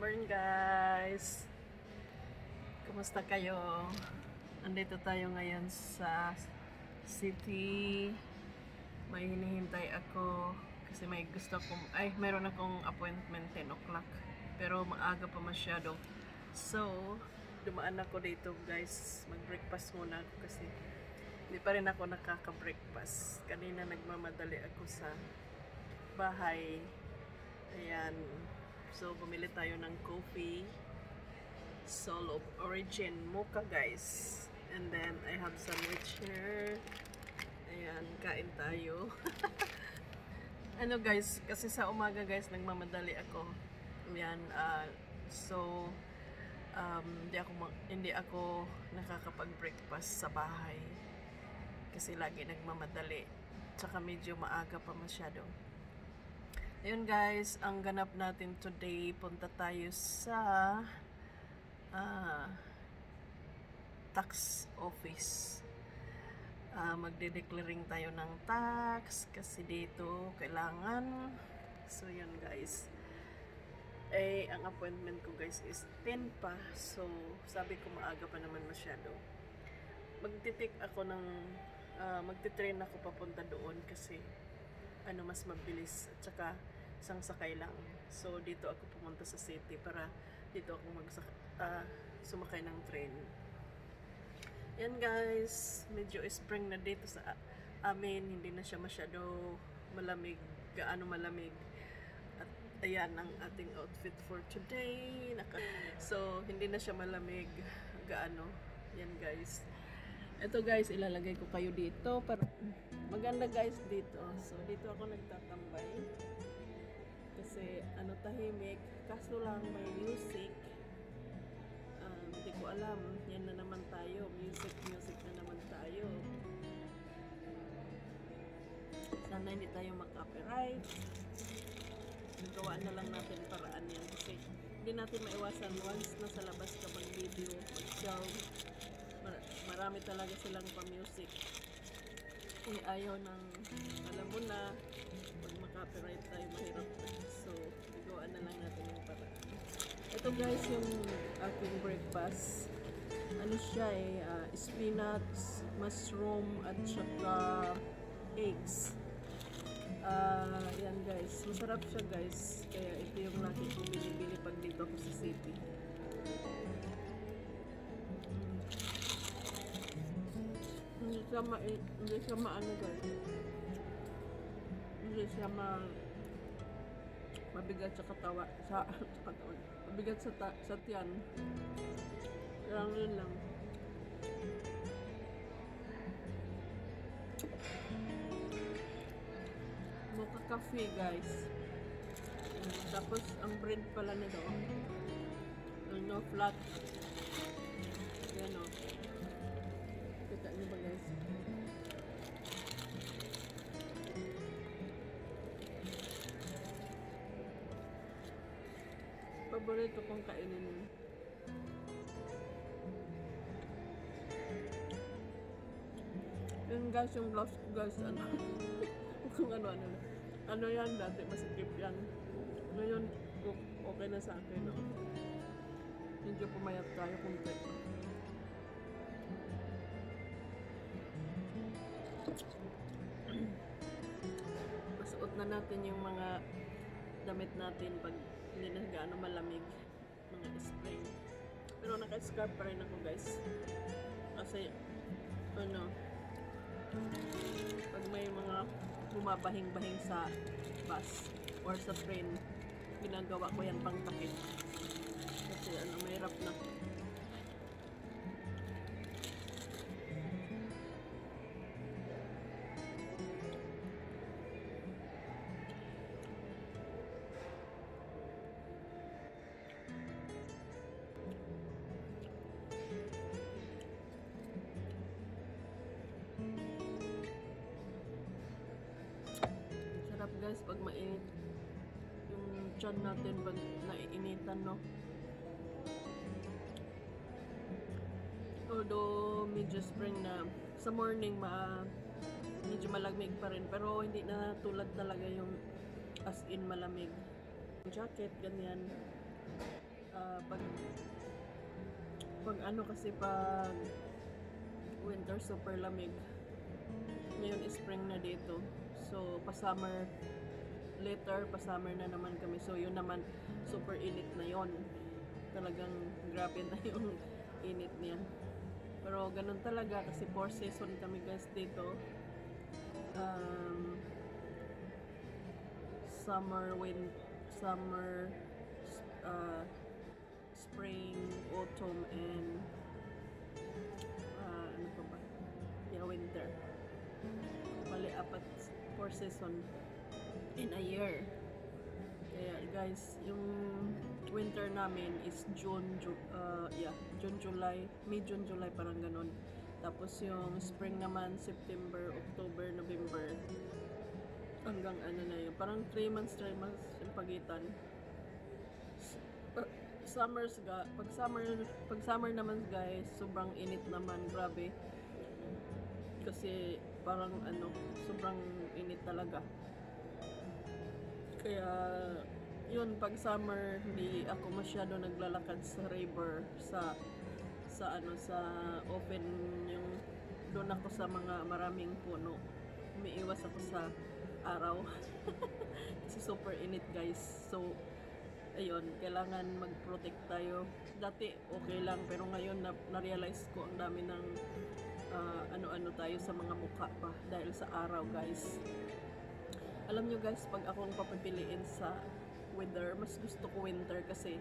morning guys! Kumusta kayo? Andito tayo ngayon sa city. May hinihintay ako kasi may gusto akong, mayroon akong appointment 10 o'clock pero maaga pa masyado. So, dumaan ako dito guys. Mag-breakfast muna ako kasi hindi pa rin ako nakaka-breakfast. Kanina nagmamadali ako sa bahay. Ayan. So, bumili tayo ng coffee. Soul of Origin Mocha, guys. And then, I have sandwich here. Ayan, kain tayo. Ano, guys, kasi sa umaga, guys, nagmamadali ako. Ayan, so, hindi ako nakakapag-breakfast sa bahay. Kasi lagi nagmamadali. Tsaka medyo maaga pa masyado. Ayun guys, ang ganap natin today, punta tayo sa tax office. Magde-declaring tayo ng tax kasi dito kailangan. So yun guys. Ang appointment ko guys is 10 pa. So sabi ko maaga pa naman masyado. Magtitik ako ng magtitrain ako papunta doon kasi mas mabilis at saka isang sakay lang. So dito ako pumunta sa city para dito ako sumakay ng train. Yan guys, medyo spring na dito sa amin, hindi na siya masyado malamig, gaano malamig. At ayan ang ating outfit for today. So hindi na siya malamig gaano. Yan guys. Ito guys, ilalagay ko kayo dito para maganda guys dito. So dito ako nagtatambay. Kasi tahimik. Kaso lang may music. Hindi ko alam. Yan na naman tayo. Music na naman tayo. Sana hindi tayo mag-copyright. Gawaan na lang natin paraan yan. Kasi hindi natin maiwasan once nasa labas ka mag-video, mag-show. Marami talaga silang pa-music. Ayaw ng, alam mo na, pag makapiright tayo, mahirap na. So, gawaan na lang natin yung paraan. Ito guys, yung aking breakfast. Ano siya spinach, mushroom, at saka eggs. Yan guys, masarap siya guys. Kaya ito yung lagi ko binibili pag dito ako sa city. Hindi siya maano guys. Hindi siya mabigat sa katawan. Mabigat sa tiyan. Parang yun lang. Mocha coffee guys. Tapos ang bread pala nito. Flat. Yan o. Kita niyo ba guys? Paborito kong kainin. Yun guys, yung blouse ko guys, kung ano yan, dati masikip yan. Ngayon, okay na sa akin, no? Medyo pumayat tayo kunti. Masuot na natin yung mga damit natin pag hindi na gaano malamig, mga spring. Pero naka-scarf pa rin ako guys. Kasi pag may mga bumabahing-bahing sa bus or sa train, ginagawa ko yan pang takip. Kasi mahirap na. Sarap guys pag mainit yung tiyan natin pag naiinitan, no? Although medyo spring na, sa morning medyo malamig pa rin, pero hindi na tulad talaga yung as in malamig. Jacket, ganyan. pag ano kasi pag winter super lamig. Ngayon spring na dito. So pa summer later, pa summer na naman kami. So yun naman super init na yon. Talagang grabe na yung init niya. Pero ganun talaga kasi 4 season kami guys dito. Summer, uh, spring, autumn, and ano pa ba? Yeah, winter. Bali, 4 season in a year. Kaya guys, yung winter namin is June, July, May-June, July, parang ganun. Tapos yung spring naman, September, October, November, hanggang ano na yun. Parang 3 months yung pagitan. Pag summer naman guys, sobrang init naman, grabe. Kasi parang sobrang init talaga. Kaya yun, pag summer hindi ako masyado naglalakad sa river, sa open, yung doon ako sa mga maraming puno. Umiiwas ako sa araw. Kasi super init guys. So ayun, kailangan mag-protect tayo. Dati okay lang, pero ngayon na-realize ko ang dami ng ano-ano tayo sa mga mukha pa dahil sa araw guys. Alam nyo guys, pag akong papipiliin sa weather, mas gusto ko winter kasi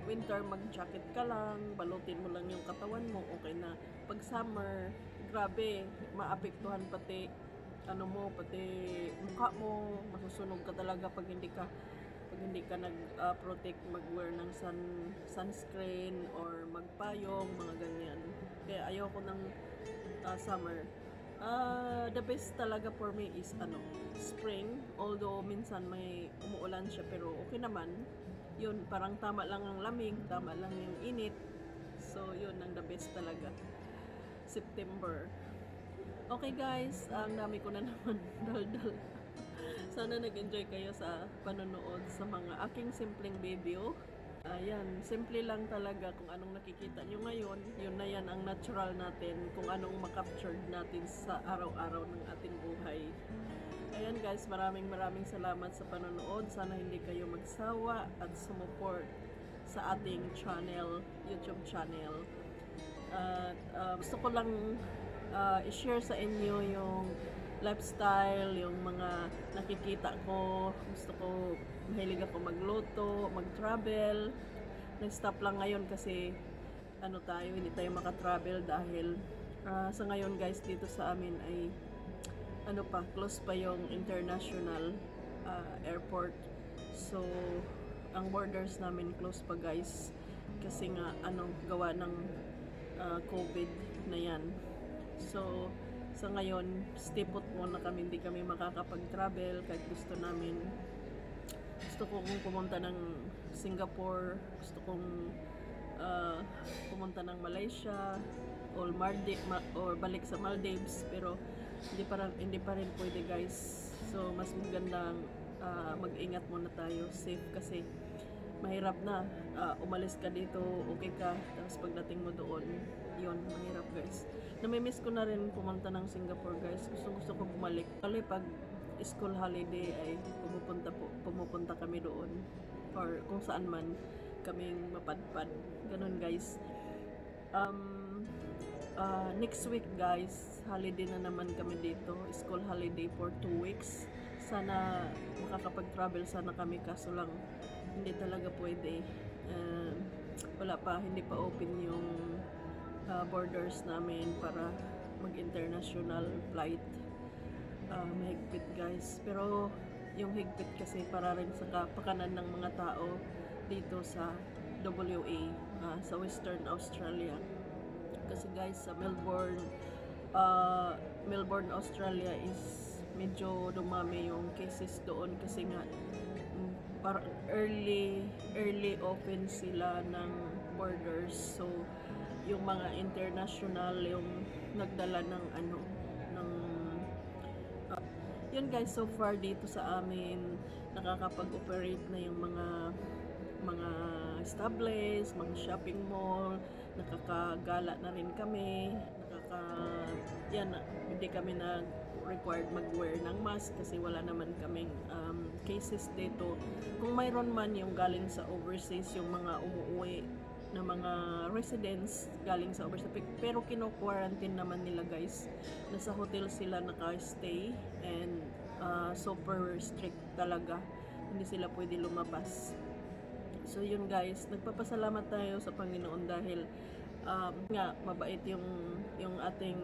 winter mag-jacket ka lang, balutin mo lang yung katawan mo, okay na. Pag summer, grabe, maapektuhan pati pati mukha mo, masusunog ka talaga pag hindi ka nag-protect, mag-wear ng sunscreen or magpayong, mga ganyan. Kaya ayoko ng summer. The best talaga for me is spring, although minsan may umuulan siya pero okay naman. Yun, parang tama lang ang lamig, tama lang yung init. So yun ang the best talaga. September. Okay guys, ang dami ko na naman dal-dal. Sana nag-enjoy kayo sa panonood sa mga aking simpleng video. Ayan, simple lang talaga kung anong nakikita nyo ngayon. Yun na yan ang natural natin, kung anong makaptured natin sa araw-araw ng ating buhay. Ayan guys, maraming salamat sa panonood. Sana hindi kayo magsawa at sumuport sa ating channel, YouTube channel. Gusto ko lang i-share sa inyo yung lifestyle, yung mga nakikita ko. Gusto ko, mahilig ako magluto, mag-travel. Nag-stop lang ngayon kasi hindi tayo maka-travel dahil sa ngayon guys, dito sa amin ay close pa yung international airport. So ang borders namin close pa guys kasi nga gawa ng COVID na yan. So sa ngayon, stay put muna kami, hindi kami makakapag-travel kahit gusto namin. Gusto kong pumunta ng Singapore, gusto kong pumunta ng Malaysia or balik sa Maldives, pero hindi pa rin pwede guys. So mas magandang mag-ingat muna tayo, safe kasi mahirap na umalis ka dito, okay ka, tapos pagdating mo doon, yun, mahirap guys. Namimiss ko na rin pumunta ng Singapore guys. Gusto ko bumalik. Kali pag school holiday ay pumupunta kami doon or kung saan man kaming mapadpad. Ganun guys. Next week guys, holiday na naman kami dito. School holiday for 2 weeks. Sana makakapag-travel sana kami, kaso lang hindi talaga pwede. Hindi pa open yung borders namin para mag-international flight. Mahigpit guys, pero yung higpit kasi para rin sa kapakanan ng mga tao dito sa WA, sa Western Australia. Kasi guys, sa Melbourne, Australia is medyo dumami yung cases doon kasi nga early open sila ng borders. So yung mga international yung nagdala ng yun guys. So far dito sa amin nakakapag-operate na yung mga establish, mga shopping mall, nakakagala na rin kami, yan, hindi kami na required mag-wear ng mask kasi wala naman kaming cases dito. Kung mayroon man yung galing sa overseas, yung mga umuwi na mga residents galing sa overseas, pero kino-quarantine naman nila guys. Nasa hotel sila naka-stay and super strict talaga. Hindi sila pwede lumabas. So yun guys, nagpapasalamat tayo sa Panginoon dahil nga mabait yung ating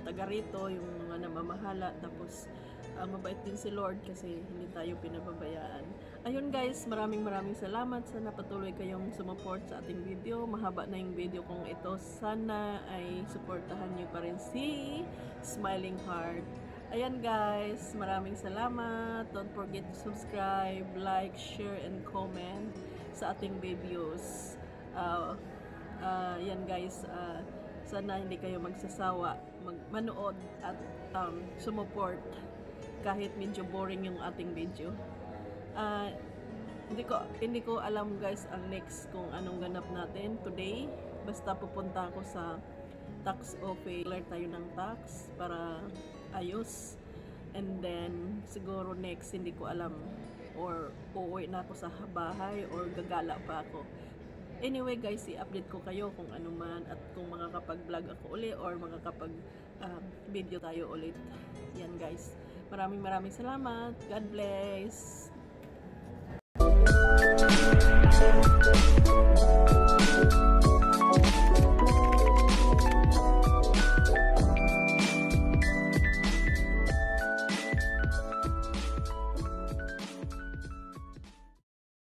taga rito, yung mga namamahala, tapos mabait din si Lord kasi hindi tayo pinababayaan. Ayun guys, maraming salamat. Sana patuloy kayong sumuport sa ating video. Mahaba na yung video kong ito. Sana ay suportahan nyo pa rin si Smiling Heart. Ayan guys, maraming salamat. Don't forget to subscribe, like, share, and comment sa ating videos. Yan guys, sana hindi kayo magsasawa manood at sumuport kahit medyo boring yung ating video. Hindi ko alam guys ang next kung anong ganap natin today. Basta pupunta ako sa tax office, clear tayo ng tax para ayos, and then siguro next hindi ko alam, or uuwi na ako sa bahay or gagala pa ako. Anyway guys, i-update ko kayo kung ano man at kung makakapag-vlog ako uli or makakapag video tayo ulit. Yan guys, maraming salamat. God bless.